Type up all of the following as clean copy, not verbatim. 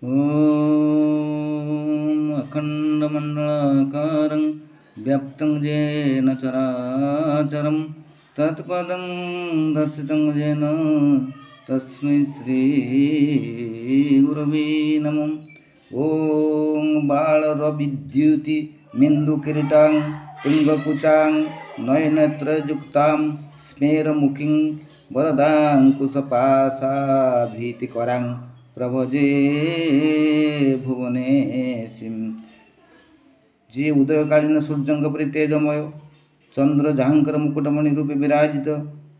ॐ अखण्डमण्डलाकारं व्याप्तं येन चराचरं तत्पदं दर्शितं येन तस्मै श्रीगुरवे नमः। ॐ बालरविद्युति मिन्दुकिरीटां तुङ्गकुचां नयनत्रयुक्तां स्मेरमुखीं वरदाङ्कुशपाशाभीतिकरां प्रभजे भुवनेशिं। जे उदयकालीन सूर्यंक परि तेजमय चंद्र जाहांकर मुकुटमणि रूपे विराजित,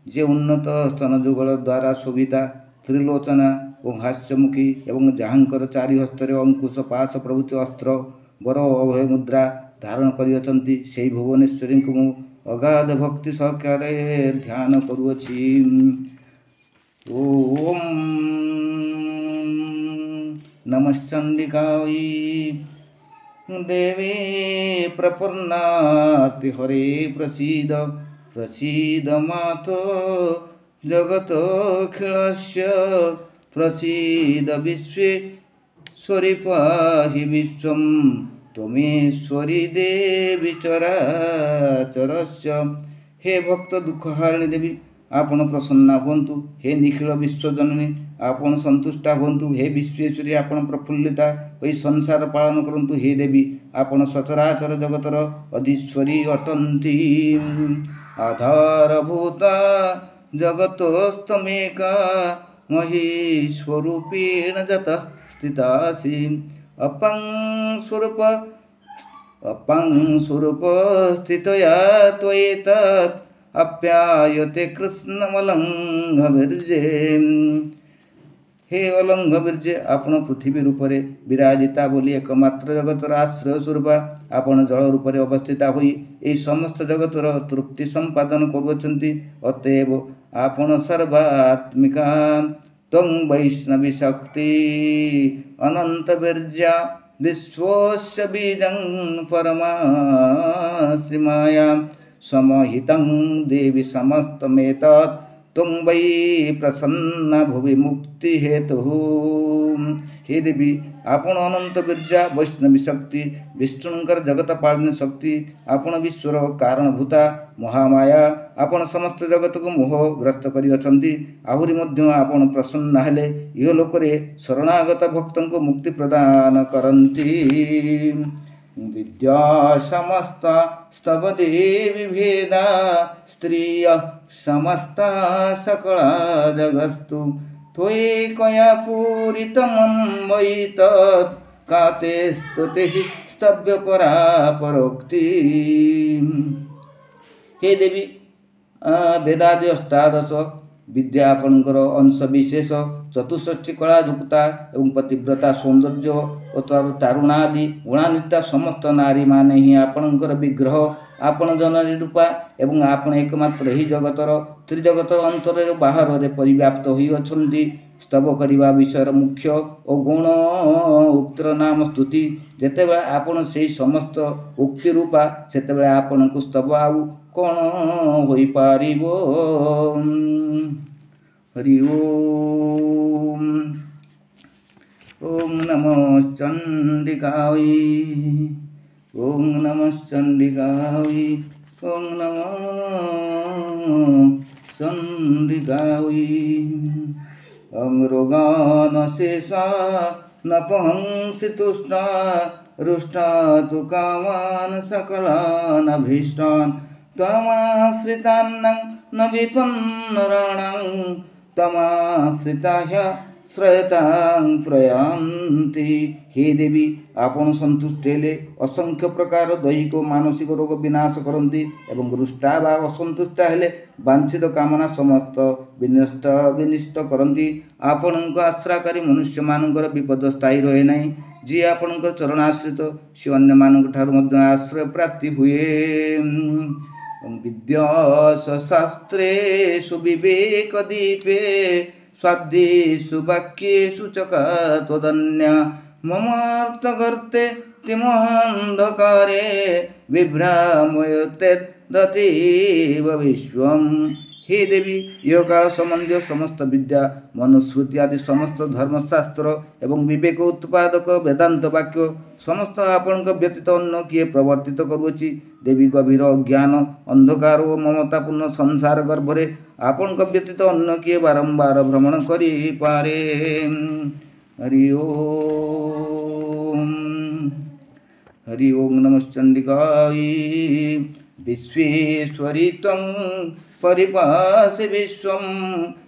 जे उन्नत स्तन जुगल द्वारा शोभिता त्रिलोचना और हास्यमुखी एवं जाहांकर चारिहस्तर अंकुश पाश प्रभृति अस्त्र वर अभय मुद्रा धारण करियछन्ति, सेई भुवनेश्वरी को मु अगाध भक्ति सहकारे ध्यान करुअछि। ओम नमश्चंडिकायै देवी प्रपन्नाति हरे प्रसीद प्रसीद मातो जगतोऽखिलस्य प्रसीद विश्वेश्वरि पाहि विश्वं त्वमेश्वरी देवी चराचरस्य। हे भक्त दुःखहारिणी देवी आपण प्रसन्ना हुंतु, हे निखिल विश्वजननी आपण संतुष्टा हुंतु, हे विश्वेश्वरी आपण प्रफुल्लिता होई संसार पालन करंतु, हे देवी आपण सचराचर जगतर अधीश्वरी अटंती। आधारभूता जगतोस्तमेका महेश्वरूपेण जतः स्थितासि, अपं स्वरूप स्थितया त्वयेतत् आप्यायते कृष्णमलंघवीर्ये। हे अलंघवीर्ये आपण पृथ्वी रूपरे विराजिता बोली एकमात्र जगतर आश्रय स्वरूप आपण जल रूपरे अवस्थिता होई ए समस्त जगतर तृप्ति संपादन करुछन्ति। अतएव आपण सर्वात्मिका त्वं वैष्णवी शक्ति अनंत वीर्या विश्वस्य बीजं परमासि माया समहितं देवी समस्तमेतत् त्वं वै प्रसन्ना भुवि मुक्ति हेतुः। हे देवी आपण अनंत बीर्जा वैष्णवी शक्ति विष्णुंकर जगत पालनी शक्ति आपण विश्वर कारणभूता महामाया आपण समस्त जगत को मोहग्रस्त करियछन्ति। आहुरी मध्य आपण प्रसन्न हेले इह लोकरे शरणागत भक्तों को मुक्ति प्रदान करन्ति। विद्या समस्ता स्तव देवी भेदा स्त्रिय समस्ता सकला जगस्तु त्वयैकया पूरितमं वै तत् काते स्तुतिः स्तव्य परा परोक्ति। हे देवी वेदादि अष्टादश विद्या आपणकर अंश विशेष चतुष्षष्टि कला युक्ता एवं पतिव्रता सौंदर्य और तारुणादि गुणान्विता समस्त नारी माने ही आपणकर विग्रह आपण जननी रूपा एवं आपण एकमात्र ही जगतर त्रिजगतर अंतर बाहर परिव्याप्त होई अछंती। स्तव करिवा विषय मुख्य और गुण उक्तिर नाम स्तुति जेतेबेले आपण से समस्त उक्ति रूपा सेतेबेले आपण को स्तव आउ कौन होई पारिबो। हरि ओम। ओम नमो चंडिकायै ओम नमः चंडिकायै ओम नमः चंडिकायै। अंगरोगानशेषा नपहंसि तुष्टा रुष्टा तु कामान् सकलान् अभीष्टान् त्वमाश्रितान्नं न विपन्नराणां तमाश्रिताय श्रयतां प्रयान्ति। हे देवी आपण संतुष्ट हेले असंख्य प्रकार दैहिक मानसिक रोग विनाश करती एवं रुष्टा बा असंतुष्टा हेले वांछित कामना समस्त विनिष्ट करती। आपणक आश्राकारी मनुष्य मानकर विपद स्थायी रहे नहीं। जी आपणकर चरणाश्रित से अन्य मानक ठारू मध्य आश्रय प्राप्ति हुए। विद्याशास्त्रेषु विवेकदीपे स्वाद्येषु वाक्येषु चकात्वदन्या ममार्थगर्ते तिमोहान्धकारे विभ्रामयते दतीव विश्वं। हे देवी इहकाल सम्बन्धीय समस्त विद्या मनुस्मृति आदि समस्त धर्मशास्त्र एवं विवेक उत्पादक वेदांत वाक्य समस्त आपण व्यतीत अन्न किए प्रवर्तित करुअछि। देवी गभीर अज्ञान अंधकार और ममतापूर्ण संसार गर्भरे आपण व्यतीत अन्न किए बारंबार भ्रमण करि पारे। हरि ओम नमश्चंडिकायै। विश्वेश्वरी त्वं परिपासि विश्वं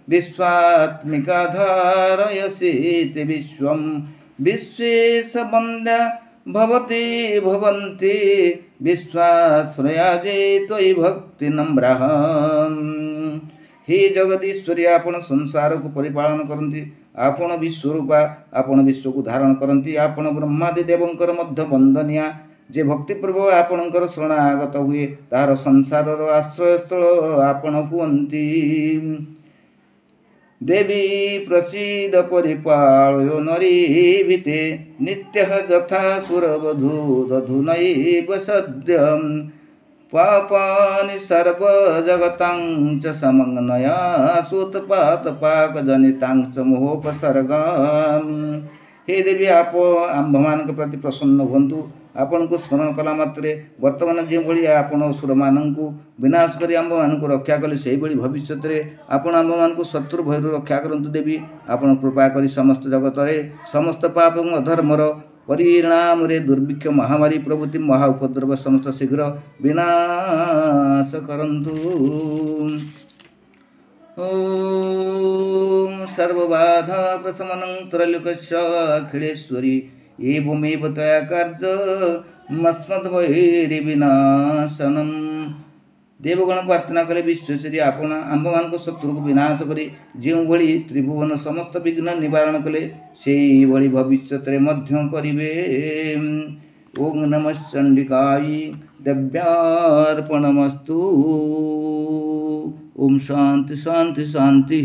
विश्वात्मिका धारयसीति विश्वं विश्वेश वन्द्या भवति भवन्ति विश्वाश्रया जे त्वयि भक्ति नम्राः। हे जगदीश्वरी आपण संसार को परिपालन करती आपण विश्वरूपा आपण विश्व को धारण करती आपण ब्रह्मादि देवंकर मध्य वंदनिया जे भक्तिपूर्वक आपणकर शरणागत हुए तार संसार आश्रयस्थल आपण हुअन्ति। देवी प्रसीद परिपालयो नरीभिते नित्यः यथा सुरवधू दधुनैव सद्यं पापानि सर्वजगतां च समग्नया सूतपातपाकजनितां च मोहोपसर्गाम्। हे देवी आप आंभमान प्रति प्रसन्न हुंतु आपण को स्मरण कला मात्रे वर्तमान जो भाई आपण असुर मानक विनाश करी आंभ मान रक्षा कले से भविष्य में आपण आंभ मान शत्रु भयर रक्षा करंतु देवी आपण कृपा करी समस्त जगत में समस्त पाप और अधर्मर परिणाम रे दुर्भिक्ष महामारी प्रभृति महा उपद्रव समस्त शीघ्र विनाश करंतु। ओम सर्वबाधा प्रशमनं त्रैलोक्यस्य अखिलेश्वरी एवमेव त्वया कार्यमस्मद्भैर्विनाशनम्। देवगण प्रार्थना कले विश्वेश्वरी आपण आंभमान शत्रु को विनाश करी जो भली त्रिभुवन समस्त विघ्न निवारण कले से भली भविष्य मध्य करिवे। ओम नमः चंडिकायै दिव्यार्पणमस्तु। ओम शांति शांति शांति।